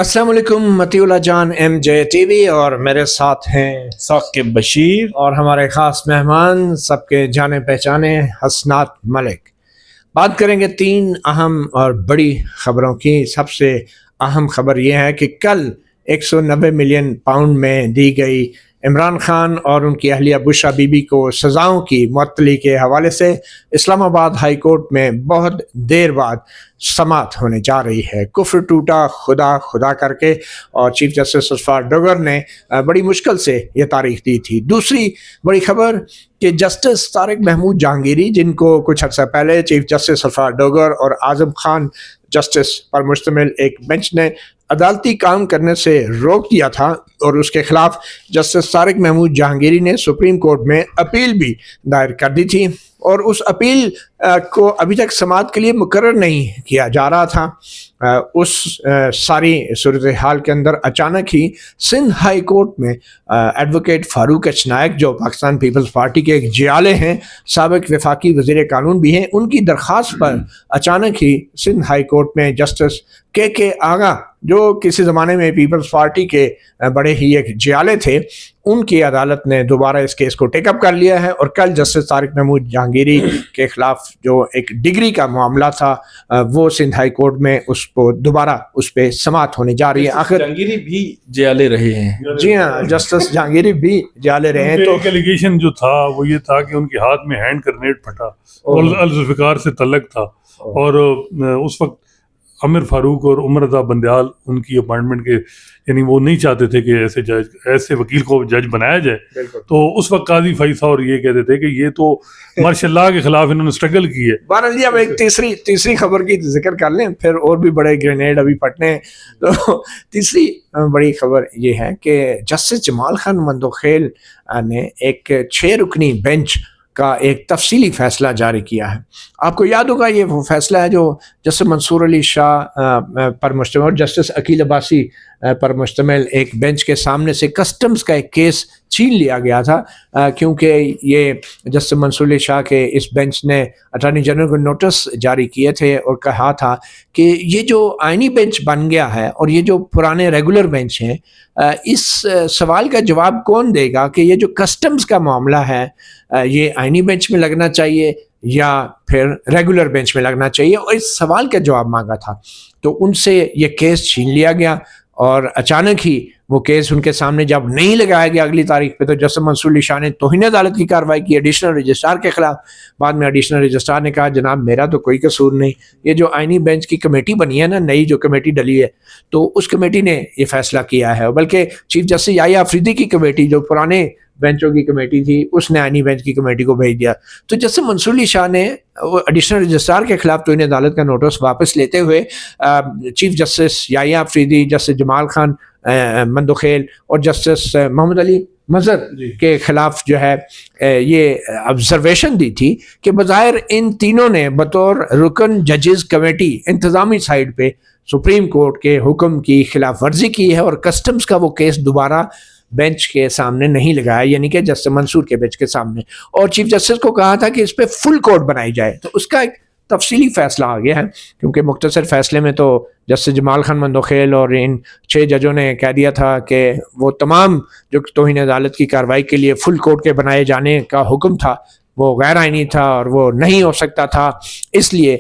السلام علیکم مطیع جان M J T V اور میرے ساتھ ہیں ثاقب بشیر اور ہمارے خاص مہمان سب کے جانے پہچانے حسنات ملک۔ بات کریں گے تین اہم اور بڑی خبروں کی۔ سب سے اہم خبر یہ ہے کہ کل 190 ملین پاؤنڈ میں دی گئی عمران خان اور ان کی اہلیہ بشرا بی بی کو سزاؤں کی معطلی کے حوالے سے اسلام آباد ہائی کورٹ میں بہت دیر بعد سماعت ہونے جا رہی ہے۔ کفر ٹوٹا خدا خدا کر کے، اور چیف جسٹس عرفات ڈگر نے بڑی مشکل سے یہ تاریخ دی تھی۔ دوسری بڑی خبر کہ جسٹس طارق محمود جہانگیری، جن کو کچھ عرصہ پہلے چیف جسٹس عرفات ڈگر اور اعظم خان جسٹس پر مشتمل ایک بینچ نے عدالتی کام کرنے سے روک دیا تھا، اور اس کے خلاف جسٹس طارق محمود جہانگیری نے سپریم کورٹ میں اپیل بھی دائر کر دی تھی، اور اس اپیل کو ابھی تک سماعت کے لیے مقرر نہیں کیا جا رہا تھا۔ اس ساری صورتحال کے اندر اچانک ہی سندھ ہائی کورٹ میں ایڈوکیٹ فاروق ایچ نائک، جو پاکستان پیپلز پارٹی کے ایک جیالے ہیں، سابق وفاقی وزیر قانون بھی ہیں، ان کی درخواست پر اچانک ہی سندھ ہائی کورٹ میں جسٹس کے آغا، جو کسی زمانے میں پیپلز پارٹی کے بڑے ہی ایک جیالے تھے، ان کی عدالت نے دوبارہ اس کیس کو ٹیک اپ کر لیا ہے، اور کل جسٹس طارق محمود جہانگیری کے خلاف جو ایک ڈگری کا معاملہ تھا وہ سندھ ہائی کورٹ میں اس کو دوبارہ اس پہ سماعت ہونے جا رہی ہے۔ آخر جہانگیری بھی جیالے رہے ہیں۔ جی ہاں، جسٹس جہانگیری بھی جیالے رہے ہیں۔ تو ایک ایلیگیشن جو تھا وہ یہ تھا کہ ان کے ہاتھ میں ہینڈ گرنیڈ پھٹا اور الذوالفقار سے تعلق تھا، اور اس وقت عمر فاروق اور عمر رضا بندیال ان کی اپائنٹمنٹ کے، یعنی وہ نہیں چاہتے تھے کہ ایسے وکیل کو جج بنایا جائے، تو اس وقت قاضی فیصل اور یہ کہتے تھے کہ یہ تو ماشاء اللہ کے خلاف انہوں نے اسٹرگل کی ہے۔ بہرحال اب ایک تیسری خبر کی ذکر کر لیں، پھر اور بھی بڑے گرینیڈ ابھی پھٹنے ہیں۔ تو تیسری بڑی خبر یہ ہے کہ جسٹس جمال خان مندوخیل نے ایک 6 رکنی بینچ کا ایک تفصیلی فیصلہ جاری کیا ہے۔ آپ کو یاد ہوگا یہ وہ فیصلہ ہے جو جسٹس منصور علی شاہ پر مشتمل اور جسٹس عقیل عباسی پر مشتمل ایک بینچ کے سامنے سے کسٹمز کا ایک کیس چھین لیا گیا تھا، کیونکہ یہ جسٹس منصور علی شاہ کے اس بینچ نے اٹارنی جنرل کو نوٹس جاری کیے تھے اور کہا تھا کہ یہ جو آئینی بینچ بن گیا ہے اور یہ جو پرانے ریگولر بینچ ہیں، اس سوال کا جواب کون دے گا کہ یہ جو کسٹمز کا معاملہ ہے یہ آئینی بینچ میں لگنا چاہیے یا پھر ریگولر بینچ میں لگنا چاہیے، اور اس سوال کا جواب مانگا تھا۔ تو ان سے یہ کیس چھین لیا گیا، اور اچانک ہی وہ کیس ان کے سامنے جب نہیں لگایا گیا اگلی تاریخ پہ، تو جسٹس منصور علی شاہ نے توہین عدالت کی کارروائی کی ایڈیشنل رجسٹرار کے خلاف۔ بعد میں ایڈیشنل رجسٹرار نے کہا جناب میرا تو کوئی قصور نہیں، یہ جو آئینی بینچ کی کمیٹی بنی ہے نا، نئی جو کمیٹی ڈلی ہے، تو اس کمیٹی نے یہ فیصلہ کیا ہے، بلکہ چیف جسٹس یحییٰ آفریدی کی کمیٹی جو پرانے بینچوں کی کمیٹی تھی، اس نے آئینی بینچ کی کمیٹی کو بھیج دیا۔ تو جسٹس منصور علی شاہ نے ایڈیشنل رجسٹرار کے خلاف توہین عدالت کا نوٹس واپس لیتے ہوئے چیف جسٹس یحییٰ آفریدی، جسٹس جمال خان مندوخیل اور جسٹس محمد علی مظہر کے خلاف جو ہے یہ آبزرویشن دی تھی کہ بظاہر ان تینوں نے بطور رکن ججز کمیٹی انتظامی سائڈ پہ سپریم کورٹ کے حکم کی خلاف ورزی کی ہے، اور کسٹمز کا وہ کیس دوبارہ بینچ کے سامنے نہیں لگایا، یعنی کہ جسٹس منصور کے بینچ کے سامنے، اور چیف جسٹس کو کہا تھا کہ اس پہ فل کورٹ بنائی جائے۔ تو اس کا ایک تفصیلی فیصلہ آ گیا ہے، کیونکہ مختصر فیصلے میں تو جسٹس جمال خان مندوخیل اور ان 6 ججوں نے کہہ دیا تھا کہ وہ تمام جو توہین عدالت کی کارروائی کے لیے فل کورٹ کے بنائے جانے کا حکم تھا وہ غیر آئینی تھا اور وہ نہیں ہو سکتا تھا، اس لیے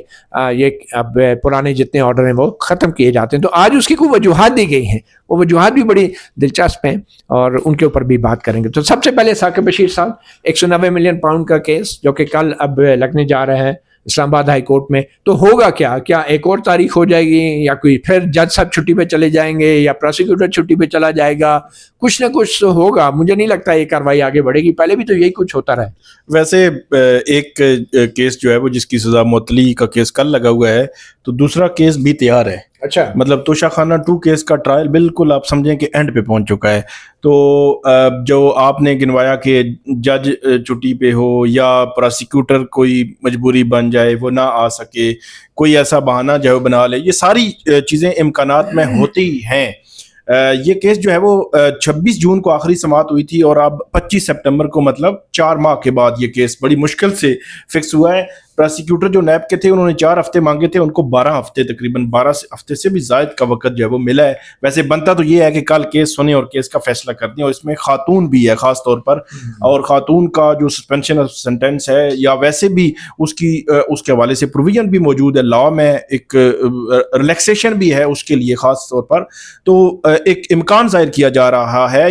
یہ اب پرانے جتنے آرڈر ہیں وہ ختم کیے جاتے ہیں۔ تو آج اس کی کوئی وجوہات دی گئی ہیں، وہ وجوہات بھی بڑی دلچسپ ہیں اور ان کے اوپر بھی بات کریں گے۔ تو سب سے پہلے ثاقب بشیر صاحب، 190 ملین پاؤنڈ کا کیس جو کہ کل اب لگنے جا رہا ہے اسلام آباد ہائی کورٹ میں، تو ہوگا کیا ایک اور تاریخ ہو جائے گی، یا کوئی پھر جج صاحب چھٹی پہ چلے جائیں گے، یا پروسیکیوٹر چھٹی پہ چلا جائے گا؟ کچھ نہ کچھ ہوگا، مجھے نہیں لگتا یہ کارروائی آگے بڑھے گی، پہلے بھی تو یہی کچھ ہوتا رہا ہے۔ ویسے ایک کیس جو ہے وہ جس کی سزا معطلی کا کیس کل لگا ہوا ہے، تو دوسرا کیس بھی تیار ہے۔ اچھا، مطلب توشہ خانہ 2 کیس کا ٹرائل بالکل آپ سمجھیں کہ اینڈ پہ پہنچ چکا ہے۔ تو جو آپ نے گنوایا کہ جج چھٹی پہ ہو یا پروسیکیوٹر کوئی مجبوری بن جائے وہ نہ آ سکے، کوئی ایسا بہانہ جو ہے بنا لے، یہ ساری چیزیں امکانات میں ہوتی ہیں۔ یہ کیس جو ہے وہ 26 جون کو آخری سماعت ہوئی تھی، اور اب 25 سپٹمبر کو، مطلب 4 ماہ کے بعد یہ کیس بڑی مشکل سے فکس ہوا ہے۔ پروسیکیوٹر جو نیب کے تھے انہوں نے 4 ہفتے مانگے تھے, ان کو 12 ہفتے تقریباً 12 ہفتے سے بھی زائد کا وقت جو ہے وہ ملا ہے. ویسے بنتا تو یہ ہے کہ کل کیس سنیں اور کیس کا فیصلہ کر دیں, اور اس میں خاتون بھی ہے خاص طور پر, اور خاتون کا جو سسپینشن آف سینٹینس ہے یا ویسے بھی اس کے حوالے سے پروویژن بھی موجود ہے لاء میں, ایک ریلیکسیشن بھی ہے اس کے لیے خاص طور پر. تو ایک امکان ظاہر کیا جا رہا ہے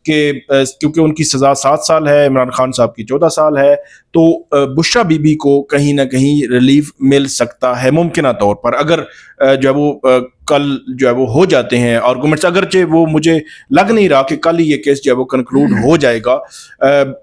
کہ کیونکہ ان کی سزا 7 سال ہے, عمران خان صاحب کی 14 سال ہے, تو بشرا بی بی کو کہیں نہ کہیں ریلیف مل سکتا ہے ممکنہ طور پر, اگر جو ہے وہ کل جو ہے وہ ہو جاتے ہیں آرگومنٹس, اگرچہ وہ مجھے لگ نہیں رہا کہ کل ہی یہ کیس جو ہے وہ کنکلوڈ ہو جائے گا.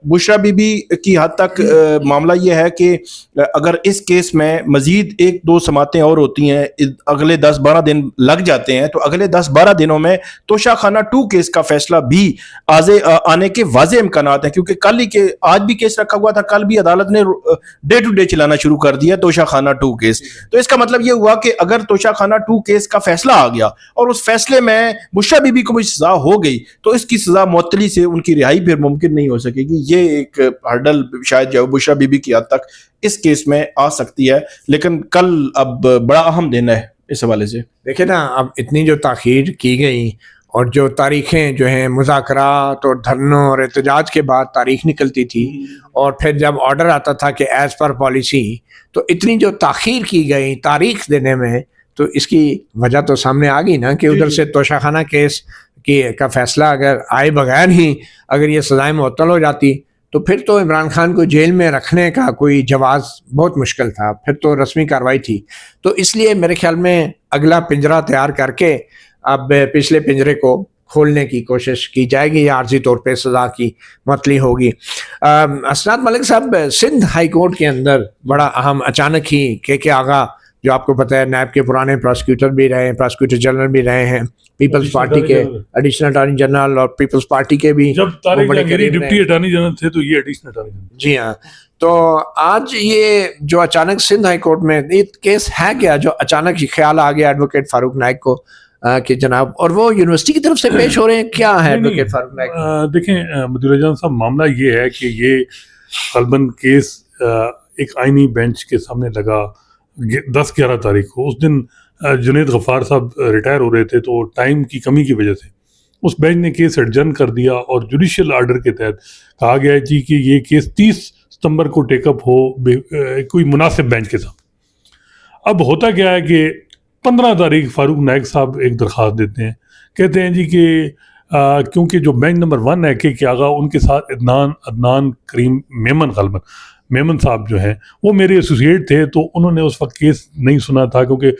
بشرا بی بی کی حد تک معاملہ یہ ہے کہ اگر اس کیس میں مزید 1-2 سماعتیں اور ہوتی ہیں, اگلے 10-12 دن لگ جاتے ہیں, تو اگلے 10-12 دنوں میں توشہ خانہ 2 کیس کا فیصلہ بھی آنے کے واضح امکانات ہیں, کیونکہ کل ہی کے آج بھی کیس رکھا ہوا تھا, کل بھی عدالت نے ڈے ٹو ڈے چلانا شروع کر دیا توشہ خانہ 2 کیس. تو اس کا مطلب یہ ہوا کہ اگر توشہ خانہ 2 کیس کا فیصلہ آ گیا اور اس فیصلے میں بشرا بی بی کو بھی سزا ہو گئی, تو اس کی سزا معطلی سے ان کی رہائی پھر ممکن نہیں ہو سکے گی. یہ ایک ہرڈل شاید جو بشرا بی بی کی حد تک اس کیس میں آ سکتی ہے, لیکن کل اب بڑا اہم دن ہے اس حوالے سے. دیکھیں نا, اب اتنی جو تاخیر کی گئی اور جو تاریخیں جو ہیں مذاکرات اور دھرنوں اور احتجاج کے بعد تاریخ نکلتی تھی, اور پھر جب آرڈر آتا تھا کہ ایز پر پالیسی, تو اتنی جو تاخیر کی گئی تاریخ دینے میں, تو اس کی وجہ تو سامنے آ گئی نا کہ ادھر سے توشہ خانہ کیس کا فیصلہ اگر آئے بغیر ہی اگر یہ سزائیں معطل ہو جاتی, تو پھر تو عمران خان کو جیل میں رکھنے کا کوئی جواز بہت مشکل تھا, پھر تو رسمی کارروائی تھی. تو اس لیے میرے خیال میں اگلا پنجرہ تیار کر کے اب پچھلے پنجرے کو کھولنے کی کوشش کی جائے گی, یا عارضی طور پہ سزا کی معطلی ہوگی. اسناد ملک صاحب, سندھ ہائی کورٹ کے اندر بڑا اہم اچانک ہی کے آغا, جو آپ کو پتہ ہے نیب کے پرانے پراسیکیوٹر بھی رہے ہیں, پراسیکیوٹر جنرل بھی رہے ہیں, پیپلز پارٹی کے ایڈیشنل اٹارنی جنرل, اور پیپلز پارٹی کے بھی جب Tariq Jahangiri deputy attorney general تھے تو یہ ایڈیشنل اٹارنی جنرل. جی ہاں. تو آج یہ جو اچانک سندھ ہائی کورٹ میں یہ کیس ہے کیا, جو اچانک ہی خیال آ گیا ایڈوکیٹ فاروق نائک کو کہ جناب, اور وہ یونیورسٹی کی طرف سے پیش ہو رہے ہیں, کیا ہے ایڈوکیٹ فاروق نائک؟ دیکھیں مدیر جان صاحب, معاملہ یہ ہے کہ یہ غالباً کیس ایک آئینی بینچ کے سامنے لگا 10-11 تاریخ کو. اس دن جنید غفار صاحب ریٹائر ہو رہے تھے, تو ٹائم کی کمی کی وجہ سے اس بینچ نے کیس ایڈجرن کر دیا, اور جوڈیشل آرڈر کے تحت کہا گیا ہے جی کہ یہ کیس 30 ستمبر کو ٹیک اپ ہو کوئی مناسب بینچ کے ساتھ. اب ہوتا کیا ہے کہ 15 تاریخ فاروق نائک صاحب ایک درخواست دیتے ہیں, کہتے ہیں جی کہ کیونکہ جو بینچ نمبر 1 ہے کہ آغا, ان کے ساتھ عدنان کریم میمن صاحب جو ہیں وہ میرے ایسوسیٹ تھے, تو انہوں نے اس وقت کیس نہیں سنا تھا, کیونکہ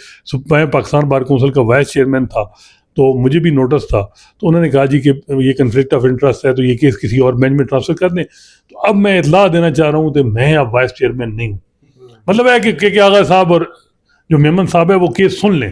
میں پاکستان بار کونسل کا وائس چیئرمین تھا, تو مجھے بھی نوٹس تھا. تو انہوں نے کہا جی کہ یہ کنفلکٹ آف انٹرسٹ ہے, تو یہ کیس کسی اور بینچ میں ٹرانسفر کر دیں. تو اب میں اطلاع دینا چاہ رہا ہوں کہ میں اب وائس چیئرمین نہیں ہوں. مطلب ہے کہ آغا صاحب اور جو میمن صاحب ہے وہ کیس سن لیں,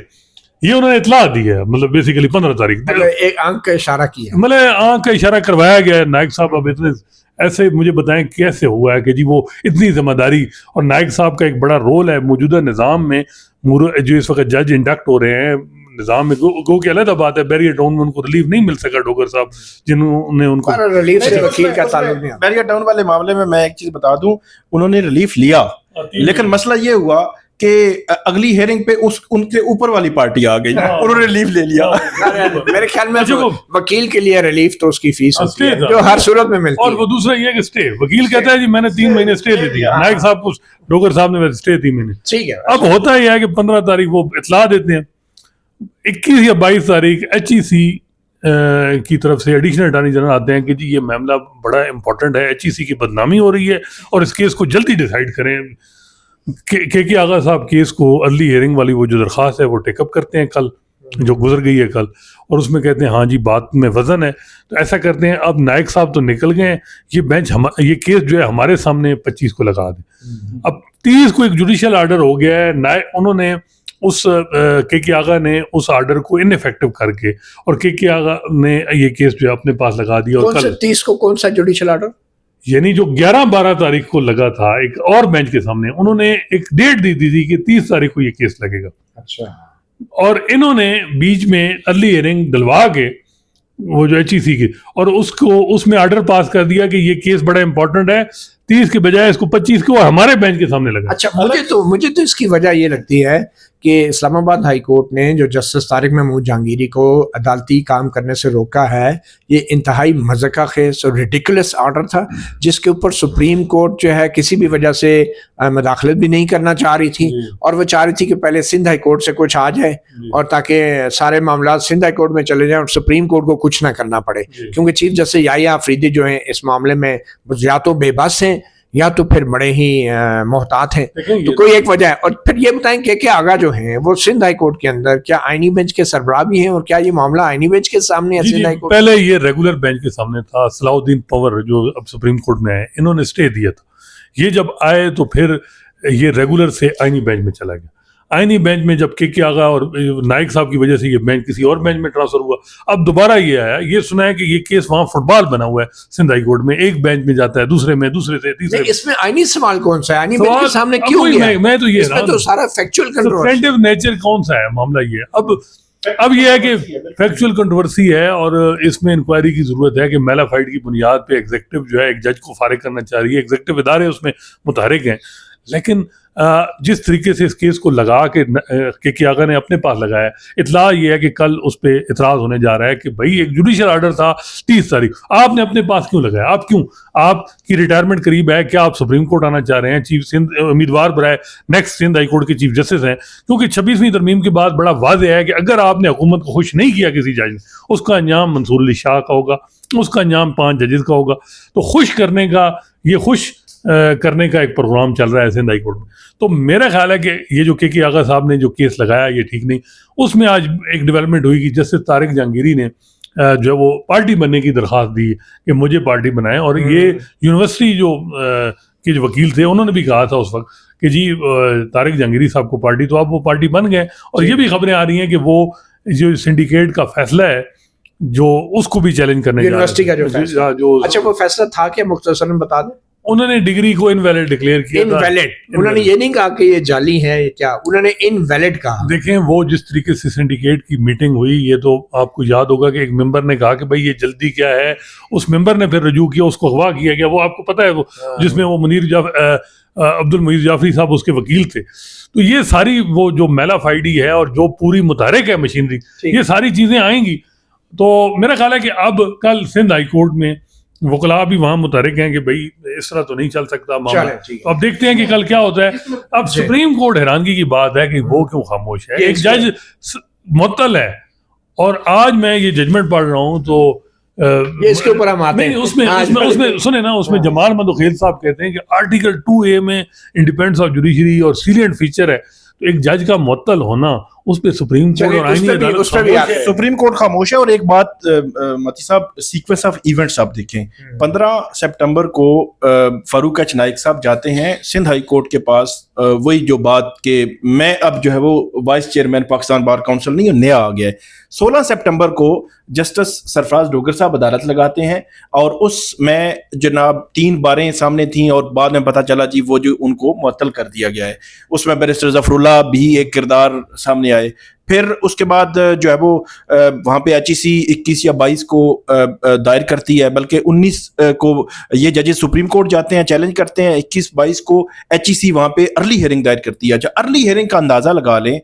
یہ انہوں نے اطلاع دی ہے. مطلب بیسیکلی 15 تاریخ ایک آنکھ کا اشارہ کیا, مطلب آنکھ کا اشارہ کروایا گیا ہے. نائک صاحب اب اتنے ایسے مجھے بتائیں کیسے ہوا ہے کہ جی وہ اتنی ذمہ داری, اور نائک صاحب کا ایک بڑا رول ہے موجودہ نظام میں, جو اس وقت جج انڈکٹ ہو رہے ہیں نظام میں. گو کہ علیحدہ بات ہے, بیریا ٹاؤن میں ان کو ریلیف نہیں مل سکا ڈوگر صاحب, جنہوں نے ان کو ریلیف سے وکیل کا تعلق نہیں. بیریا ٹاؤن والے معاملے میں ایک چیز بتا دوں, انہوں نے ریلیف لیا, لیکن مسئلہ یہ ہوا کہ اگلی ہیئرنگ پہ ان کے اوپر والی پارٹی آ گئی, انہوں نے ریلیف لے لیا. میرے خیال میں وکیل کے لیے ریلیف تو اس کی فیس ہوتی ہے جو ہر صورت میں ملتی ہے, اور وہ دوسرا یہ کہ سٹے, وکیل کہتا ہے جی میں نے 3 مہینے سٹے لے دیا, نائک صاحب کو ڈوگر صاحب نے سٹے 3 مہینے. ٹھیک ہے. اب ہوتا یہ ہے کہ 15 تاریخ وہ اطلاع دیتے ہیں, 21 یا 22 تاریخ HEC کی طرف سے ایڈیشنل اٹارنی جنرل آتے ہیں کہ جی یہ معاملہ بڑا امپورٹنٹ ہے, HEC کی بدنامی ہو رہی ہے, اور اس کیس کو جلدی ڈیسائیڈ کریں. کہ آغا صاحب کیس کو ارلی ہیئرنگ والی وہ جو درخواست ہے وہ ٹیک اپ کرتے ہیں کل, جو گزر گئی ہے کل, اور اس میں کہتے ہیں ہاں جی بات میں وزن ہے. تو ایسا کرتے ہیں, اب نائک صاحب تو نکل گئے, یہ بینچ یہ کیس جو ہے ہمارے سامنے 25 کو لگا دیں. اب 30 کو ایک جوڈیشل آرڈر ہو گیا ہے, انہوں نے اس کے آغا نے اس آرڈر کو ان افیکٹو کر کے, اور کے آغا نے یہ کیس جو ہے اپنے پاس لگا دیا. اور کل 30 کو کون سا جوڈیشل آرڈر, یعنی جو 11-12 تاریخ کو لگا تھا ایک اور بینچ کے سامنے, انہوں نے ایک ڈیٹ دی تھی کہ 30 تاریخ کو یہ کیس لگے گا. اچھا. اور انہوں نے بیچ میں ارلی ہیئرنگ دلوا کے وہ جو HEC کی, اور اس میں آرڈر پاس کر دیا کہ یہ کیس بڑا امپورٹنٹ ہے, 30 کے بجائے اس کو 25 کو ہمارے بینچ کے سامنے لگا. اچھا مجھے تو اس کی وجہ یہ لگتی ہے کہ اسلام آباد ہائی کورٹ نے جو جسٹس طارق محمود جہانگیری کو عدالتی کام کرنے سے روکا ہے، یہ انتہائی مذاقہ خیز اور ریڈیکولس آرڈر تھا، جس کے اوپر سپریم کورٹ جو ہے کسی بھی وجہ سے مداخلت بھی نہیں کرنا چاہ رہی تھی، اور وہ چاہ رہی تھی کہ پہلے سندھ ہائی کورٹ سے کچھ آ جائے اور تاکہ سارے معاملات سندھ ہائی کورٹ میں چلے جائیں اور سپریم کورٹ کو کچھ نہ کرنا پڑے، کیونکہ چیف جسٹس یحییٰ آفریدی جو ہیں اس معاملے میں یا تو بے بس ہیں یا تو پھر بڑے ہی محتاط ہیں. تو کوئی ایک وجہ ہے. اور پھر یہ بتائیں کہ آگاہ جو ہیں وہ سندھ ہائی کورٹ کے اندر کیا آئینی بینچ کے سربراہ بھی ہیں، اور کیا یہ معاملہ آئینی بینچ کے سامنے ہے؟ سندھ ہائی کورٹ پہلے یہ ریگولر بینچ کے سامنے تھا. صلاح الدین پنور جو اب سپریم کورٹ میں آئے، انہوں نے اسٹے دیا تھا. یہ جب آئے تو پھر یہ ریگولر سے آئینی بینچ میں چلا گیا. آئینی بینچ میں جب کے آگا اور نائک صاحب کی وجہ سے یہ بینچ کسی اور بینچ میں ٹرانسفر ہوا. اب دوبارہ یہ آیا، یہ سنا ہے کہ یہ کیس وہاں فٹ بال بنا ہوا ہے سندھ ہائی کورٹ میں، ایک بینچ میں جاتا ہے دوسرے میں، دوسرے سے تیسرے میں. اس میں آئینی سوال کون سا ہے؟ آئینی بینچ کے سامنے کیوں گیا؟ میں تو یہ اس میں تو سارا فیکچوئل سبسٹینٹیو نیچر کون سا ہے معاملہ. یہ اب یہ ہے کہ فیکچوئل کنٹروورسی ہے اور اس میں انکوائری کی ضرورت ہے کہ میلا فائٹ کی بنیاد پہ ایگزیکٹو جو ہے ایک جج کو فارغ کرنا چاہ رہی ہے. ایگزیکٹو ادارے اس میں متحرک ہیں، لیکن جس طریقے سے اس کیس کو لگا کے آغا نے اپنے پاس لگایا، اطلاع یہ ہے کہ کل اس پہ اعتراض ہونے جا رہا ہے کہ بھائی ایک جوڈیشل آرڈر تھا 30 تاریخ، آپ نے اپنے پاس کیوں لگایا؟ آپ کی ریٹائرمنٹ قریب ہے، کیا آپ سپریم کورٹ آنا چاہ رہے ہیں؟ چیف سندھ امیدوار برائے نیکسٹ سندھ ہائی کورٹ کے چیف جسٹس ہیں، کیونکہ 26ویں ترمیم کے بعد بڑا واضح ہے کہ اگر آپ نے حکومت کو خوش نہیں کیا کسی جج نے، اس کا انجام منصور علی شاہ کا ہوگا، اس کا انجام 5 ججز کا ہوگا. تو خوش کرنے کا ایک پروگرام چل رہا ہے سندھ ہائی کورٹ میں. تو میرا خیال ہے کہ یہ جو کے آغا صاحب نے جو کیس لگایا یہ ٹھیک نہیں. اس میں آج ایک ڈیولپمنٹ ہوئی کہ جسٹس طارق جہانگیری نے جو وہ پارٹی بننے کی درخواست دی کہ مجھے پارٹی بنائیں، اور یہ یونیورسٹی کے جو وکیل تھے انہوں نے بھی کہا تھا اس وقت کہ جی طارق جہانگیری صاحب کو پارٹی، تو اب وہ پارٹی بن گئے. اور یہ بھی خبریں آ رہی ہیں کہ وہ جو سنڈیکیٹ کا فیصلہ ہے جو اس کو بھی چیلنج کرنے یونیورسٹی کا جو اچھا وہ فیصلہ تھا کہ مختصراً بتا دیں. انہوں نے ڈگری کو انویلڈ ڈکلیئر کیا. انویلڈ انہوں نے یہ نہیں کہا کہ یہ جعلی ہے، کیا انہوں نے انویلڈ کہا؟ دیکھیں وہ جس طریقے سے سنڈیکیٹ کی میٹنگ ہوئی، یہ تو آپ کو یاد ہوگا کہ ایک ممبر نے کہا کہ بھائی یہ جلدی کیا ہے، اس ممبر نے پھر رجوع کیا، اس کو اغوا کیا گیا. وہ آپ کو پتہ ہے وہ جس میں وہ عبد المعید جعفری صاحب اس کے وکیل تھے. تو یہ ساری وہ جو میلا فائڈی ہے اور جو پوری متحرک ہے مشینری، یہ ساری چیزیں آئیں گی. تو میرا خیال ہے کہ اب کل سندھ ہائی کورٹ میں وکلاء بھی وہاں متحرک ہیں کہ بھائی اس طرح تو نہیں چل سکتا معاملہ. تو اب دیکھتے ہیں کہ کل کیا ہوتا ہے. اب سپریم کورٹ حیرانگی کی بات ہے کہ وہ کیوں خاموش ہے. ایک جج معطل ہے، اور آج میں یہ ججمنٹ پڑھ رہا ہوں تو اس کے اوپر ہم آتے ہیں. اس میں سنیں نا، اس میں جمال مدوخیل صاحب کہتے ہیں کہ آرٹیکل 2A میں انڈیپینڈنس آف جوڈیشری اور سیلینٹ فیچر ہے. تو ایک جج کا معطل ہونا، اس پہ سپریم کورٹ اور آئینی عدالت سپریم کورٹ خاموش ہے. اور ایک بات متی صاحب، سیکوینس آف ایونٹس آپ دیکھیں، 15 سپٹمبر کو فاروق ایچ نائک صاحب جاتے ہیں سندھ ہائی کورٹ کے پاس. وہی جو بات کہ میں اب جو ہے وہ وائس چیئرمین پاکستان بار کاؤنسل نہیں، نیا آ گیا ہے. 16 سپٹمبر کو جسٹس سرفراز ڈوگر صاحب عدالت لگاتے ہیں، اور اس میں جناب 3 باریں سامنے تھیں، اور بعد میں پتہ چلا جی وہ جو ان کو معطل کر دیا گیا ہے. اس میں بیرسٹر ظفر اللہ بھی ایک کردار سامنے آئے. پھر اس کے بعد جو ہے وہ وہاں پہ HEC 21 یا 22 کو دائر کرتی ہے، بلکہ 19 کو یہ ججز سپریم کورٹ جاتے ہیں، چیلنج کرتے ہیں. 21-22 کو HEC وہاں پہ ارلی ہیئرنگ دائر کرتی ہے. اچھا ارلی ہیئرنگ کا اندازہ لگا لیں،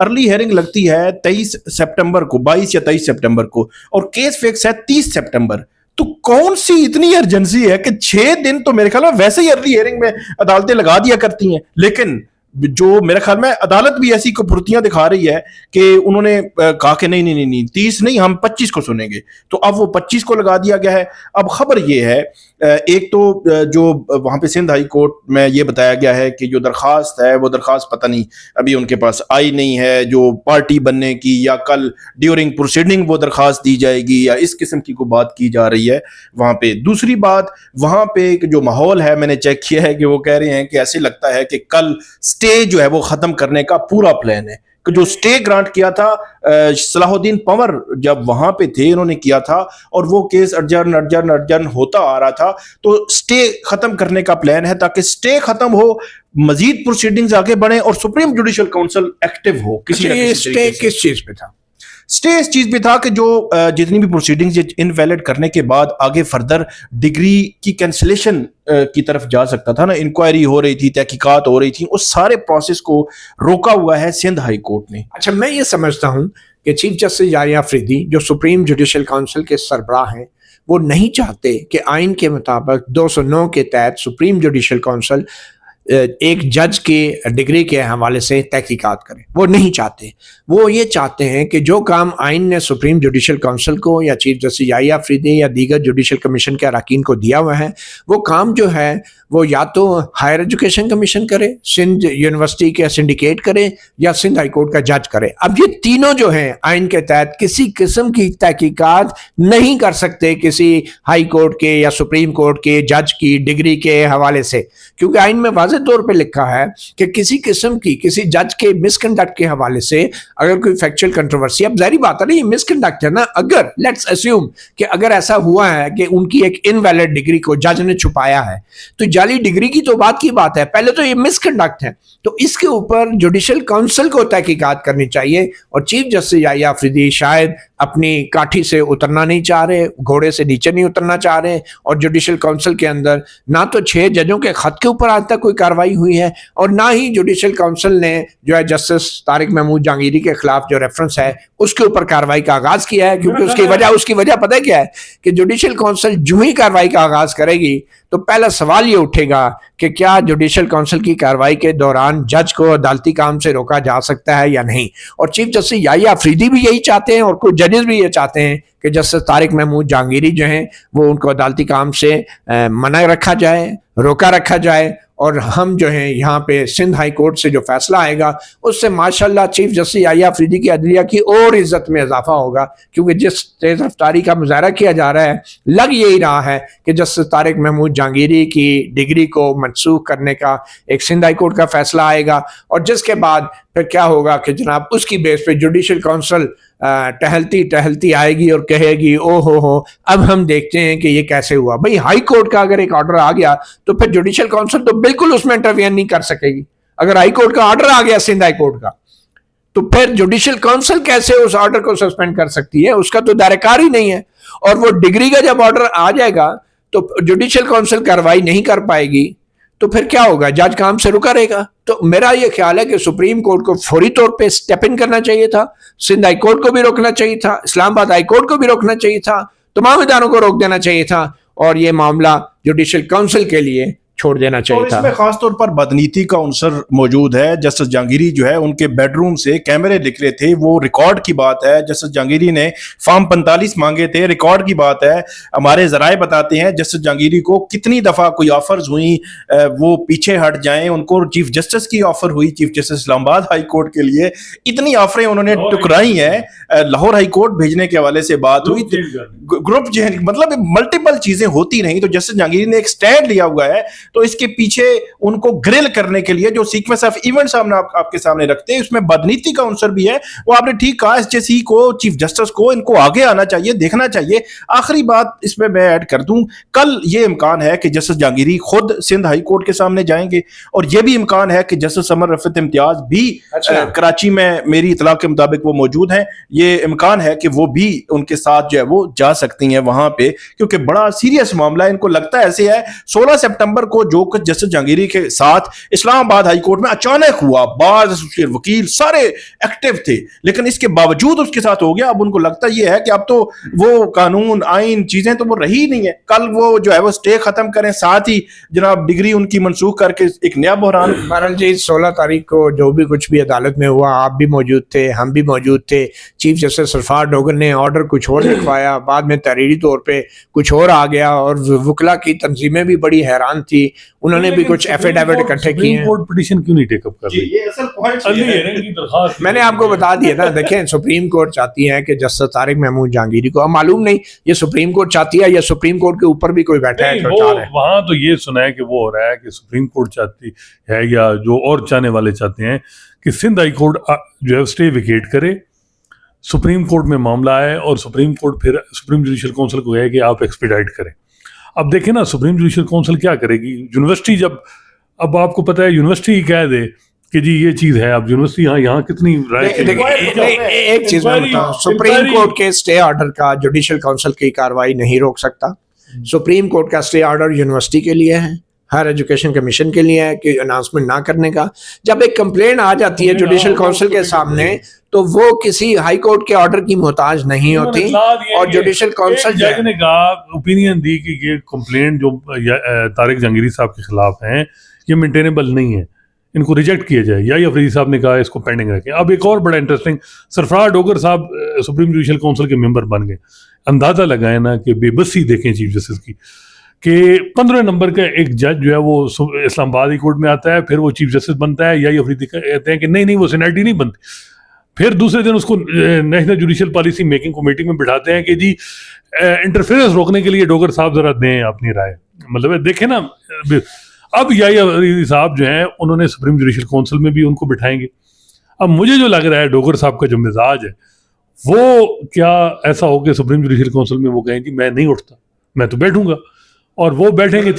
ارلی ہیئرنگ لگتی ہے 23 سپٹمبر کو، 22 یا 23 سپٹمبر کو، اور کیس فکس ہے 30 سپٹمبر. تو کون سی اتنی ایرجنسی ہے کہ 6 دن تو میرے خیال میں ویسے ہی ارلی ہیئرنگ میں عدالتیں لگا دیا کرتی ہیں. لیکن جو میرے خیال میں عدالت بھی ایسی کفرتیاں دکھا رہی ہے کہ انہوں نے کہا کہ نہیں 30 نہیں، ہم 25 کو سنیں گے. تو اب وہ 25 کو لگا دیا گیا ہے. اب خبر یہ ہے، ایک تو جو وہاں پہ سندھ ہائی کورٹ میں یہ بتایا گیا ہے کہ جو درخواست ہے وہ درخواست پتہ نہیں ابھی ان کے پاس آئی نہیں ہے، جو پارٹی بننے کی، یا کل ڈیورنگ پروسیڈنگ وہ درخواست دی جائے گی، یا اس قسم کی کوئی بات کی جا رہی ہے وہاں پہ. دوسری بات، وہاں پہ جو ماحول ہے میں نے چیک کیا ہے کہ وہ کہہ رہے ہیں کہ ایسے لگتا ہے کہ کل سٹے جو ہے وہ ختم کرنے کا پورا پلان ہے. کہ جو سٹے گرانٹ کیا تھا صلاح الدین پنور جب وہاں پہ تھے انہوں نے کیا تھا، اور وہ کیس ارجن ہوتا آ رہا تھا. تو سٹے ختم کرنے کا پلان ہے تاکہ سٹے ختم ہو، مزید پروسیڈنگز آگے بڑھیں اور سپریم جوڈیشل کاؤنسل ایکٹیو ہو. کسی سٹے کس چیز پہ تھا؟ اسٹے اس چیز پہ تھا کہ جو جتنی بھی پروسیڈنگز انویلڈ کرنے کے بعد آگے فردر ڈگری کی کینسلیشن کی طرف جا سکتا تھا نا، انکوائری ہو رہی تھی، تحقیقات ہو رہی تھی، اس سارے پروسیس کو روکا ہوا ہے سندھ ہائی کورٹ نے. اچھا، میں یہ سمجھتا ہوں کہ چیف جسٹس یحییٰ آفریدی جو سپریم جوڈیشل کونسل کے سربراہ ہیں، وہ نہیں چاہتے کہ آئین کے مطابق 209 کے تحت سپریم جوڈیشل کونسل ایک جج کے ڈگری کے حوالے سے تحقیقات کریں. وہ نہیں چاہتے. وہ یہ چاہتے ہیں کہ جو کام آئین نے سپریم جوڈیشل کونسل کو یا چیف جسٹس یحییٰ آفریدی یا دیگر جوڈیشل کمیشن کے اراکین کو دیا ہوا ہے، وہ کام جو ہے وہ یا تو ہائر ایجوکیشن کمیشن کرے، سندھ یونیورسٹی کے سنڈیکیٹ کرے، یا سندھ ہائی کورٹ کا جج کرے. اب یہ تینوں جو ہیں آئین کے تحت کسی قسم کی تحقیقات نہیں کر سکتے کسی ہائی کورٹ کے یا سپریم کورٹ کے جج کی ڈگری کے حوالے سے، کیونکہ آئین میں واضح طور پہ لکھا ہے کہ کسی قسم کی کسی جج کے مس کنڈکٹ کے حوالے سے اگر کوئی فیکچوئل کنٹروورسی، اب ظاہری بات ہے نا، یہ مس کنڈکٹ ہے نا، اگر لیٹس اسیوم کہ اگر ایسا ہوا ہے کہ ان کی ایک انویلڈ ڈگری کو جج نے چھپایا ہے، تو جعلی ڈگری کی تو بات کی بات ہے، پہلے تو یہ مس کنڈکٹ ہے، تو اس کے اوپر جوڈیشل کونسل کو تحقیقات کرنی چاہیے. اور چیف جسٹس یحییٰ آفریدی شاید اپنی کاٹھی سے اترنا نہیں چاہ رہے، گھوڑے سے نیچے نہیں اترنا چاہ رہے، اور جوڈیشل کونسل کے اندر نہ تو 6 ججوں کے خط کے اوپر آج تک کوئی کارروائی ہوئی ہے، اور نہ ہی جوڈیشل کونسل نے جو ہے جسٹس طارق محمود جہانگیری کے خلاف جو ریفرنس ہے اس کے اوپر کارروائی کا آغاز کیا ہے. کیونکہ اس کی وجہ پتہ کیا ہے کہ جوڈیشل کونسل جو ہی کارروائی کا آغاز کرے گی تو پہلا سوال یہ اٹھے گا کہ کیا جوڈیشل کونسل کی کارروائی کے دوران جج کو عدالتی کام سے روکا جا سکتا ہے یا نہیں. اور چیف جسٹس یحییٰ آفریدی بھی یہی چاہتے ہیں، اور کچھ ججز بھی یہ چاہتے ہیں کہ جسٹس طارق محمود جہانگیری جو ہیں وہ ان کو عدالتی کام سے منع رکھا جائے، روکا رکھا جائے. اور ہم جو ہیں یہاں پہ سندھ ہائی کورٹ سے جو فیصلہ آئے گا اس سے ماشاءاللہ چیف جسٹس یحییٰ آفریدی کی عدلیہ کی اور عزت میں اضافہ ہوگا، کیونکہ جس تیز رفتاری کا مظاہرہ کیا جا رہا ہے لگ یہی رہا ہے کہ جسٹس طارق محمود جہانگیری کی ڈگری کو منسوخ کرنے کا ایک سندھ ہائی کورٹ کا فیصلہ آئے گا، اور جس کے بعد پھر کیا ہوگا کہ جناب اس کی بیس پہ جوڈیشل کونسل ٹہلتی آئے گی اور کہے گی او ہو اب ہم دیکھتے ہیں کہ یہ کیسے ہوا. بھئی ہائی کورٹ کا اگر ایک آرڈر آ گیا تو پھر جوڈیشل کونسل تو بالکل اس میں انٹروین نہیں کر سکے گی. اگر ہائی کورٹ کا آرڈر آ گیا سندھ ہائی کورٹ کا تو پھر جوڈیشل کونسل کیسے اس آرڈر کو سسپینڈ کر سکتی ہے؟ اس کا تو دائرہ کار ہی نہیں ہے. اور وہ ڈگری کا جب آرڈر آ جائے گا تو جوڈیشل کونسل کارروائی نہیں کر پائے گی تو پھر کیا ہوگا؟ جج کام سے رکا رہے گا. تو میرا یہ خیال ہے کہ سپریم کورٹ کو فوری طور پہ سٹیپ ان کرنا چاہیے تھا، سندھ ہائی کورٹ کو بھی روکنا چاہیے تھا، اسلام آباد ہائی کورٹ کو بھی روکنا چاہیے تھا، تمام اداروں کو روک دینا چاہیے تھا، اور یہ معاملہ جوڈیشل کونسل کے لیے چھوڑ دینا چاہیے تھا. اور اس میں خاص طور پر بدنیتی کا عنصر موجود ہے. جسٹس جہانگیری جو ہے ان کے بیڈ روم سے کیمرے نکلے تھے، وہ ریکارڈ کی بات ہے. جسٹس جہانگیری نے فارم 45 مانگے تھے، ریکارڈ کی بات ہے. ہمارے ذرائع بتاتے ہیں جسٹس جہانگیری کو کتنی دفعہ کوئی آفرز ہوئی وہ پیچھے ہٹ جائیں. ان کو چیف جسٹس کی آفر ہوئی، چیف جسٹس اسلام آباد ہائی کورٹ کے لیے، اتنی آفریں انہوں نے ٹکرائی ہیں. لاہور ہائی کورٹ بھیجنے کے حوالے سے بات ہوئی، گروپ مطلب ملٹیپل چیزیں ہوتی رہیں. تو جسٹس جہانگیری نے ایک سٹینڈ لیا ہوا ہے، تو اس کے پیچھے ان کو گرل کرنے کے لیے جو سیکوینس آف ایونٹس ہم آپ کے سامنے رکھتے ہیں اس میں بدنیتی کا عنصر بھی ہے. وہ آپ نے ٹھیک کہا، ایس جے سی کو، چیف جسٹس کو ان کو آگے آنا چاہیے، دیکھنا چاہیے. آخری بات اس میں ایڈ کر دوں، کل یہ امکان ہے کہ جسٹس جہانگیری خود سندھ ہائی کورٹ کے سامنے جائیں گے، اور یہ بھی امکان ہے کہ جسٹس عمر رفعت امتیاز بھی کراچی میں میری اطلاع کے مطابق وہ موجود ہیں. یہ امکان ہے کہ وہ بھی ان کے ساتھ جو ہے وہ جا سکتی ہیں وہاں پہ، کیونکہ بڑا سیریس معاملہ ہے. ان کو لگتا ہے ایسے ہے 16 سپٹمبر کو جو کچھ جسٹس جہانگیری کے ساتھ اسلام آباد ہائی کورٹ میں اچانک ہوا، بعض ایسوسیٹ وکیل سارے ایکٹیو تھے، لیکن اس کے باوجود اس کے ساتھ ہو گیا. اب ان کو لگتا یہ ہے کہ اب تو وہ قانون آئین چیزیں تو وہ رہی نہیں ہے. کل وہ جو ہے وہ سٹے ختم کریں، ساتھ ہی جناب ڈگری ان کی منسوخ کر کے ایک نیا بحران. بہرحال جی 16 تاریخ کو جو بھی کچھ بھی عدالت میں ہوا، آپ بھی موجود تھے، ہم بھی موجود تھے. چیف جسٹس سرفراز ڈوگر نے آرڈر کچھ اور لکھوایا، بعد میں تحریری طور پہ کچھ اور آ گیا، اور وکلا کی تنظیمیں بھی بڑی حیران تھی. انہوں نے بھی کچھ ایفیڈیوٹ اکٹھے کیے ہیں. کورٹ پٹیشن کیوں نہیں ٹیک اپ کر رہی؟ یہ اصل پوائنٹ میں نے آپ کو بتا دیا نا. دیکھیں سپریم کورٹ چاہتی ہے کہ جسٹس طارق محمود جہانگیری کو، اب معلوم نہیں یہ سپریم کورٹ چاہتی ہے یا سپریم کورٹ کے اوپر بھی کوئی بیٹھا ہے. وہاں تو یہ سنا ہے کہ وہ ہو رہا ہے کہ سپریم کورٹ چاہتی ہے یا جو اور چاہنے والے چاہتے ہیں کہ سندھ ہائی کورٹ جو ہے اسٹے ویکیٹ کرے، سپریم کورٹ میں معاملہ آئے اور سپریم کورٹ پھر سپریم جوڈیشل کونسل کو کہے کہ آپ ایکسپیڈائٹ کریں. اب دیکھیں نا سپریم جوڈیشل کونسل کیا کرے گی. یونیورسٹی جب، اب آپ کو پتہ ہے یونیورسٹی ہی کہہ دے کہ جی یہ چیز ہے. اب یونیورسٹی یہاں کتنی رائے ایک چیز میں بتاؤں, سپریم کورٹ کے اسٹے آرڈر کا جوڈیشل کونسل کی کارروائی نہیں روک سکتا. سپریم کورٹ کا اسٹے آرڈر یونیورسٹی کے لیے ہے, ہر ایجوکیشن کمیشن کے لیے ہے کہ اناؤنسمنٹ نہ کرنے کا. جب ایک کمپلین آ جاتی ہے جوڈیشل کونسل کے سامنے تو وہ کسی ہائی کورٹ کے آرڈر کی محتاج نہیں ہوتی, اور جوڈیشل کونسل جج نے کہا اوپینین دی کہ یہ کمپلینٹ جو طارق جہانگیری صاحب کے خلاف ہیں یہ مینٹینیبل نہیں ہے, ان کو ریجیکٹ کیا جائے. یا افریدی صاحب نے کہا اس کو پینڈنگ رکھیں. اب ایک اور بڑا انٹرسٹنگ, سرفراز ڈوگر صاحب سپریم جوڈیشل کونسل کے ممبر بن گئے. اندازہ لگائیں نا کہ بے بسی دیکھیں چیف جسٹس کی کہ 15 نمبر کا ایک جج جو ہے وہ اسلام آباد ہائی کورٹ میں آتا ہے, پھر وہ چیف جسٹس بنتا ہے. یا افریدی کہتے ہیں کہ نہیں وہ سینیٹری نہیں بنتی. پھر دوسرے دن اس کو national judicial policy making committee میں بٹھاتے ہیں کہ جی انٹرفیئرنس روکنے کے لیے ڈوگر صاحب ذرا دیں اپنی رائے. مطلب دیکھیں نا, اب افریدی صاحب جو ہیں انہوں نے سپریم جوڈیشل کونسل میں بھی ان کو بٹھائیں گے. اب مجھے جو لگ رہا ہے ڈوگر صاحب کا جو مزاج ہے وہ کیا ایسا ہو کہ سپریم جوڈیشل کونسل میں وہ کہیں جی میں نہیں اٹھتا, میں تو بیٹھوں گا, اور وہ بیٹھیں گے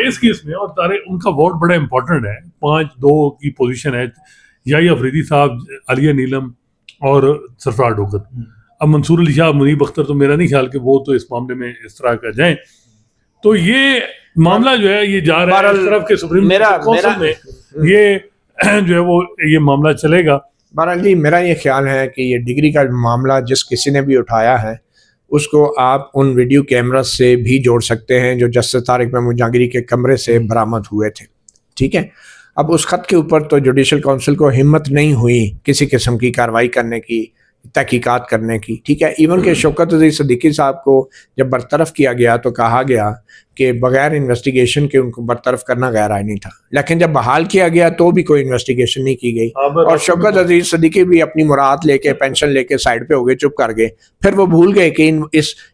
اس کیس میں. اور طارق ان کا ووٹ بڑا امپورٹنٹ ہے, 5-2 کی پوزیشن ہے, یا افریدی صاحب, علیہ نیلم اور سرفراز ڈوگر. اب منصور علی شاہ, منیب اختر تو میرا نہیں خیال کہ وہ تو اس معاملے میں اس طرح کا جائیں. تو یہ معاملہ جو ہے یہ جا رہا ہے اس طرف کے سپریم کونسل میں, یہ جو ہے وہ یہ معاملہ چلے گا. بہرحال جی میرا یہ خیال ہے کہ یہ ڈگری کا معاملہ جس کسی نے بھی اٹھایا ہے اس کو آپ ان ویڈیو کیمرہ سے بھی جوڑ سکتے ہیں جو جسٹس طارق محمود جہانگیری کے کمرے سے برآمد ہوئے تھے. ٹھیک ہے, اب اس خط کے اوپر تو جوڈیشل کونسل کو ہمت نہیں ہوئی کسی قسم کی کارروائی کرنے کی, تحقیقات کرنے کی. ٹھیک ہے, ایون کہ شوکت عزیز صدیقی صاحب کو جب برطرف کیا گیا تو کہا گیا کہ بغیر انویسٹیگیشن کے ان کو برطرف کرنا غیر آئینی تھا, لیکن جب بحال کیا گیا تو بھی کوئی انویسٹیگیشن نہیں کی گئی, اور شوکت عزیز صدیقی بھی اپنی مراد لے کے پینشن لے کے سائڈ پہ ہو گئے, چپ کر گئے. پھر وہ بھول گئے کہ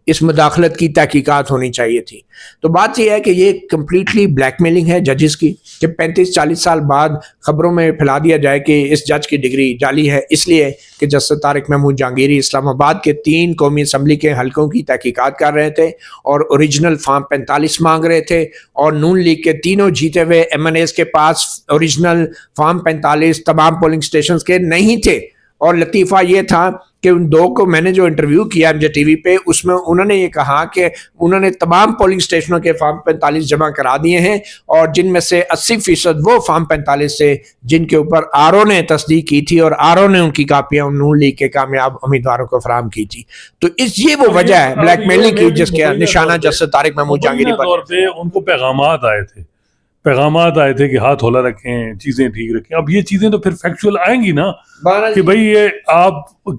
اس مداخلت کی تحقیقات ہونی چاہیے تھی. تو بات یہ ہے کہ یہ کمپلیٹلی بلیک میلنگ ہے ججز کی, کہ 35-40 سال بعد خبروں میں پھیلا دیا جائے کہ اس جج کی ڈگری جعلی ہے, اس لیے کہ جسٹس طارق محمود جہانگیری اسلام آباد کے 3 قومی اسمبلی کے حلقوں کی تحقیقات کر رہے تھے اور اوریجنل فارم 45 مانگ رہے تھے, اور نون لیگ کے تینوں جیتے ہوئے ایم این ایز کے پاس اوریجنل فارم 45 تمام پولنگ سٹیشنز کے نہیں تھے. اور لطیفہ یہ تھا کہ ان 2 کو میں نے جو انٹرویو کیا ایم جے ٹی وی پہ, اس میں انہوں نے یہ کہا کہ انہوں نے تمام پولنگ سٹیشنوں کے فارم 45 جمع کرا دیے ہیں, اور جن میں سے 80% وہ فارم 45 سے جن کے اوپر آر او نے تصدیق کی تھی, اور آر او نے ان کی کاپیاں نون لیگ کے کامیاب امیدواروں کو فراہم کی تھی. تو یہ وہ وجہ ہے بلیک میلنگ کی جس کے نشانہ جسٹس طارق محمود جہانگیری پر. ان کو پیغامات آئے تھے کہ ہاتھ ہولا رکھیں, چیزیں ٹھیک رکھیں. اب یہ چیزیں تو پھر فیکچوئل آئیں گی نا کہ بھائی یہ آپ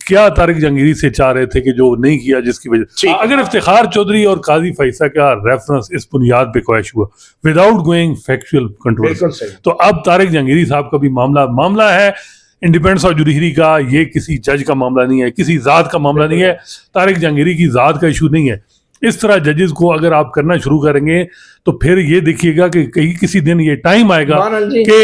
کیا طارق جہانگیری سے چاہ رہے تھے کہ جو نہیں کیا, جس کی وجہ اگر افتخار چودھری اور قاضی فیصل کا ریفرنس اس بنیاد پہ کویش ہوا وداؤٹ گوئنگ فیکچوئل کنٹرول, تو اب طارق جہانگیری صاحب کا بھی معاملہ ہے انڈیپینڈنس آف جوڈیشری کا. یہ کسی جج کا معاملہ نہیں ہے, کسی ذات کا معاملہ نہیں ہے, طارق جہانگیری کی ذات کا ایشو نہیں ہے. اس طرح ججز کو اگر آپ کرنا شروع کریں گے تو پھر یہ دیکھیے گا کہ کسی دن یہ ٹائم آئے گا کہ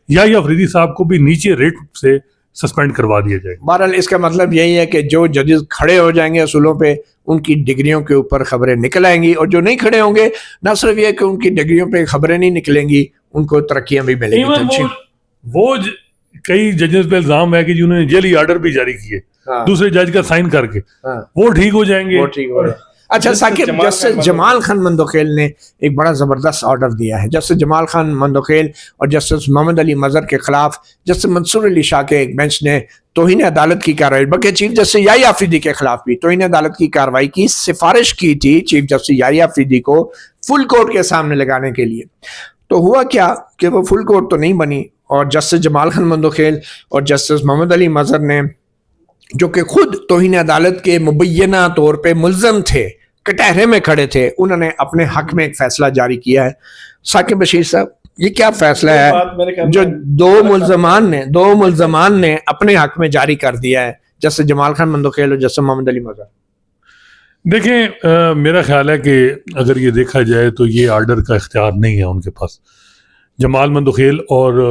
یا افریدی صاحب کو بھی نیچے ریٹ سے سسپینڈ کروا دیا جائے. بہرحال اس کا مطلب یہی ہے کہ جو ججز کھڑے ہو جائیں گے اصولوں پہ ان کی ڈگریوں کے اوپر خبریں نکل آئیں گی, اور جو نہیں کھڑے ہوں گے نہ صرف یہ کہ ان کی ڈگریوں پہ خبریں نہیں نکلیں گی, ان کو ترقیاں بھی ملیں گی. وہ کئی ججز پہ الزام ہے کہ جنہوں نے جیلی آرڈر بھی جاری کیے دوسرے جج کا سائن کر کے, وہ ٹھیک ہو جائیں گے. اچھا ثاقب, جسٹس جمال خان مندوخیل نے ایک بڑا زبردست آرڈر دیا ہے. جسٹس جمال خان مندوخیل اور جسٹس محمد علی مظہر کے خلاف جسٹس منصور علی شاہ کے ایک بینچ نے توہین عدالت کی کارروائی, بلکہ چیف جسٹس یحییٰ آفریدی کے خلاف بھی توہین عدالت کی کارروائی کی سفارش کی تھی چیف جسٹس یحییٰ آفریدی کو فل کورٹ کے سامنے لگانے کے لیے. تو ہوا کیا کہ وہ فل کورٹ تو نہیں بنی, اور جسٹس جمال خان مندوخیل اور جسٹس محمد علی مظہر نے, جو کہ خود توہین عدالت کے مبینہ طور پہ ملزم تھے, کٹہرے میں کھڑے تھے, انہوں نے اپنے حق میں ایک فیصلہ جاری کیا ہے. ثاقب بشیر صاحب, یہ کیا فیصلہ ہے جو دو ملزمان نے اپنے حق میں جاری کر دیا ہے, جسٹس جمال خان مندوخیل اور جسٹس محمد علی مظہر؟ دیکھیں میرا خیال ہے کہ اگر یہ دیکھا جائے تو یہ آرڈر کا اختیار نہیں ہے ان کے پاس. جمال مندوخیل اور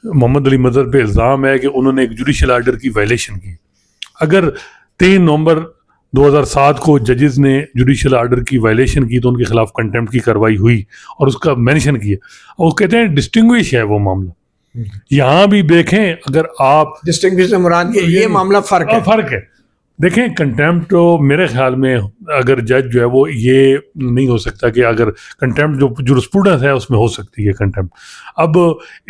محمد علی مظہر پہ الزام ہے کہ انہوں نے ایک جوڈیشل آرڈر کی وائلیشن کی. اگر 3 نومبر 2007 کو ججز نے جوڈیشل آرڈر کی وائلیشن کی تو ان کے خلاف کنٹمپٹ کی کارروائی ہوئی اور اس کا مینشن کیا، اور وہ کہتے ہیں ڈسٹنگوش ہے وہ معاملہ. یہاں بھی دیکھیں اگر آپ ڈسٹنگوش سے مراد یہ معاملہ فرق ہے. دیکھیں کنٹمپٹ میرے خیال میں اگر جج جو ہے وہ یہ نہیں ہو سکتا کہ اگر کنٹمپٹ جو جورسپروڈنس ہے اس میں ہو سکتی ہے کنٹمپٹ. اب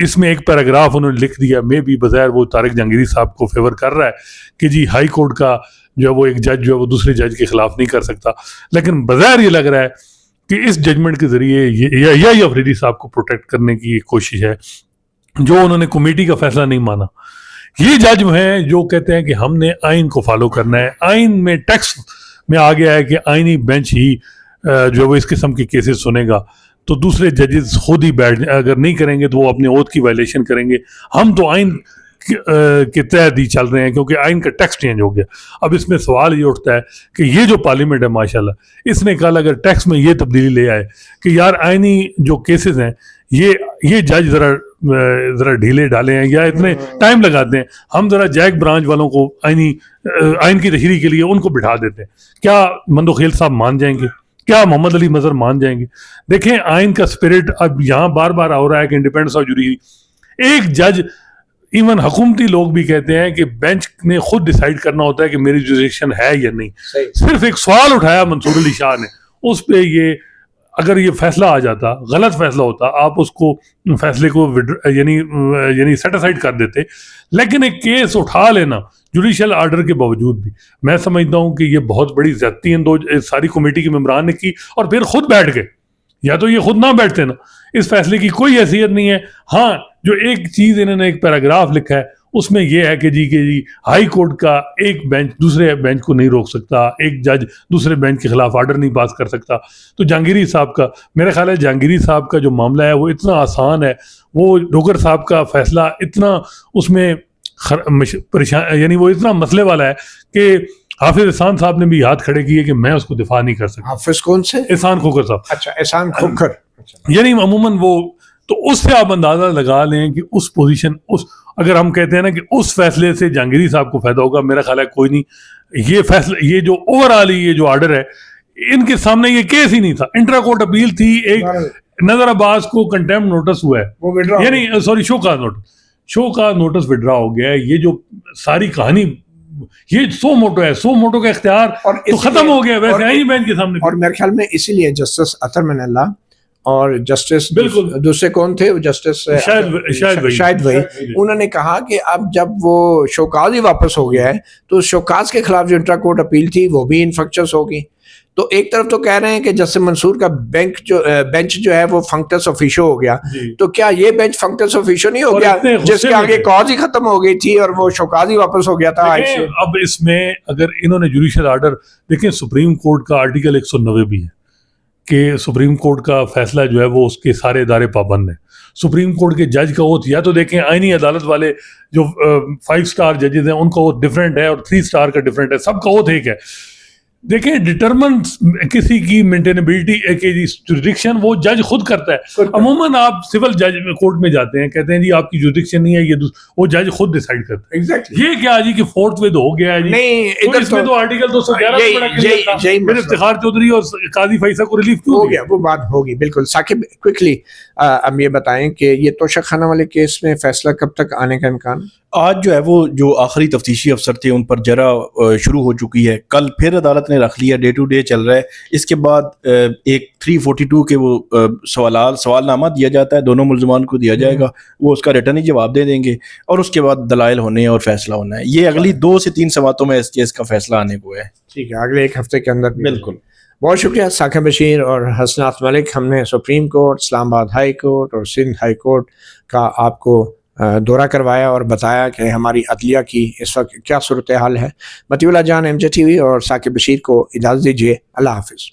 اس میں ایک پیراگراف انہوں نے لکھ دیا، میں بھی بظاہر وہ طارق جہانگیری صاحب کو فیور کر رہا ہے کہ جی ہائی کورٹ کا جو ہے وہ ایک جج جو ہے وہ دوسرے جج کے خلاف نہیں کر سکتا، لیکن بظاہر یہ لگ رہا ہے کہ اس ججمنٹ کے ذریعے یہ افریدی صاحب کو پروٹیکٹ کرنے کی کوشش ہے جو انہوں نے کمیٹی کا فیصلہ نہیں مانا. یہ جج ہیں جو کہتے ہیں کہ ہم نے آئین کو فالو کرنا ہے، آئین میں ٹیکسٹ میں آ گیا ہے کہ آئینی بینچ ہی جو وہ اس قسم کے کیسز سنے گا، تو دوسرے ججز خود ہی بیٹھ اگر نہیں کریں گے تو وہ اپنے عہد کی وائلیشن کریں گے. ہم تو آئین کے تحت ہی چل رہے ہیں کیونکہ آئین کا ٹیکسٹ چینج ہو گیا. اب اس میں سوال یہ اٹھتا ہے کہ یہ جو پارلیمنٹ ہے ماشاءاللہ اس نے کل اگر ٹیکسٹ میں یہ تبدیلی لے آئے کہ یار آئینی جو کیسز ہیں یہ جج ذرا ڈھیلے ڈالے ہیں یا اتنے ٹائم لگاتے ہیں، ہم ذرا جیک برانچ والوں کو آئین کی تشریح کے لیے ان کو بٹھا دیتے ہیں، کیا مندوخیل صاحب مان جائیں گے؟ کیا محمد علی مظہر مان جائیں گے؟ دیکھیں آئین کا اسپرٹ اب یہاں بار بار ہو رہا ہے کہ انڈیپینڈنس آف جوڈیشری. ایک جج ایون حکومتی لوگ بھی کہتے ہیں کہ بینچ نے خود ڈیسائیڈ کرنا ہوتا ہے کہ میری جوریسڈکشن ہے یا نہیں. صرف ایک سوال اٹھایا منصور علی شاہ نے، اس پہ یہ اگر یہ فیصلہ آ جاتا، غلط فیصلہ ہوتا، آپ اس کو فیصلے کو یعنی سیٹ اسائڈ کر دیتے. لیکن ایک کیس اٹھا لینا جوڈیشل آرڈر کے باوجود بھی میں سمجھتا ہوں کہ یہ بہت بڑی زیادتی ان دو ساری کمیٹی کے ممبران نے کی، اور پھر خود بیٹھ گئے. یا تو یہ خود نہ بیٹھتے نا، اس فیصلے کی کوئی حیثیت نہیں ہے. ہاں جو ایک چیز انہوں نے ایک پیراگراف لکھا ہے اس میں یہ ہے کہ جی ہائی کورٹ کا ایک بینچ دوسرے بینچ کو نہیں روک سکتا، ایک جج دوسرے بینچ کے خلاف آرڈر نہیں پاس کر سکتا. تو جہانگیری صاحب کا میرے خیال ہے جہانگیری صاحب کا جو معاملہ ہے وہ اتنا آسان ہے، وہ ڈوگر صاحب کا فیصلہ اتنا اس میں پریشان یعنی وہ اتنا مسئلے والا ہے کہ حافظ احسان صاحب نے بھی ہاتھ کھڑے کیے کہ میں اس کو دفاع نہیں کر سکتا. حافظ کون سے؟ احسان کھوکھر صاحب. اچھا احسان کھوکھر. یعنی عموماً وہ تو اس سے آپ اندازہ لگا لیں کہ اس پوزیشن اگر ہم کہتے ہیں نا کہ اس فیصلے سے جہانگیری صاحب کو فائدہ ہوگا، میرا خیال ہے کوئی نہیں. یہ فیصلہ یہ جو اوور آل یہ جو آرڈر ہے ان کے سامنے یہ کیس ہی نہیں تھا، انٹرا کورٹ اپیل تھی. ایک نظر عباس کو کنٹمپٹ نوٹس ہوا ہے، یعنی سوری شو کا نوٹس وڈرا ہو گیا ہے. یہ جو ساری کہانی یہ سو موٹو کا اختیار تو ختم ہو گیا ویسے آئینی بینچ کے سامنے. اور میرے خیال میں اسی لیے جسٹس اطہر من اللہ اور جسٹس دوسرے کون تھے، جسٹس شاہد بھائی، انہوں نے کہا کہ اب جب وہ شوکاز ہی واپس ہو گیا ہے تو شوکاز کے خلاف جو انٹرا کورٹ اپیل تھی وہ بھی انفیکچس ہوگی. تو ایک طرف تو کہہ رہے ہیں کہ جسٹس منصور کا بینچ جو ہے وہ فنکٹس آفیشو ہو گیا، تو کیا یہ بینچ فنکٹس آفیشو نہیں ہو گیا جس کے آگے کاز ہی ختم ہو گئی تھی اور وہ شوکاز ہی واپس ہو گیا تھا؟ اب اس میں اگر انہوں نے جوڈیشل آرڈر دیکھیں، سپریم کورٹ کا آرٹیکل 190 بھی ہے کہ سپریم کورٹ کا فیصلہ جو ہے وہ اس کے سارے ادارے پابند ہیں. سپریم کورٹ کے جج کا اوتھ یا تو دیکھیں آئینی عدالت والے جو 5 اسٹار ججز ہیں ان کا اوتھ ڈفرینٹ ہے اور 3 اسٹار کا ڈفرینٹ ہے، سب کا اوتھ ایک ہے. دیکھیں ڈٹرمن کسی کی مینٹینیبلٹی جوریسڈکشن وہ جج خود کرتا ہے. عموماً آپ سول جج کورٹ میں جاتے ہیں، کہتے ہیں جی آپ کی جوریسڈکشن نہیں ہے، یہ وہ جج خود ڈیسائیڈ کرتا ہے. یہ کیا جی کہ 4th وے ہو گیا ہے جی، اس میں تو آرٹیکل 211 پھر افتخار چودھری اور قاضی فیصل کو ریلیف کیوں ہو گیا، وہ بات ہوگی. بالکل. ثاقب کوئکلی اب یہ بتائیں کہ یہ توشک خانہ والے کیس میں فیصلہ کب تک آنے کا امکان؟ آج جو ہے وہ جو آخری تفتیشی افسر تھے ان پر جرا شروع ہو چکی ہے. کل پھر عدالت نے رکھ لیا، ڈے ٹو ڈے چل رہا ہے. اس کے بعد ایک 342 کے وہ سوال نامہ دیا جاتا ہے، دونوں ملزمان کو دیا جائے گا، وہ اس کا ریٹرن ہی جواب دے دیں گے اور اس کے بعد دلائل ہونے اور فیصلہ ہونا ہے. یہ اگلی 2 سے 3 سماعتوں میں اس کیس کا فیصلہ آنے کو ہے. ٹھیک ہے، اگلے 1 ہفتے کے اندر. بالکل. بہت شکریہ ثاقب بشیر اور حسنات ملک. ہم نے سپریم کورٹ، اسلام آباد ہائی کورٹ اور سندھ ہائی کورٹ کا آپ کو دورہ کروایا اور بتایا کہ ہماری عدلیہ کی اس وقت کیا صورتحال ہے. مطیع اللہ جان ایم جے ٹی وی اور ثاقب بشیر کو اجازت دیجیے. اللہ حافظ.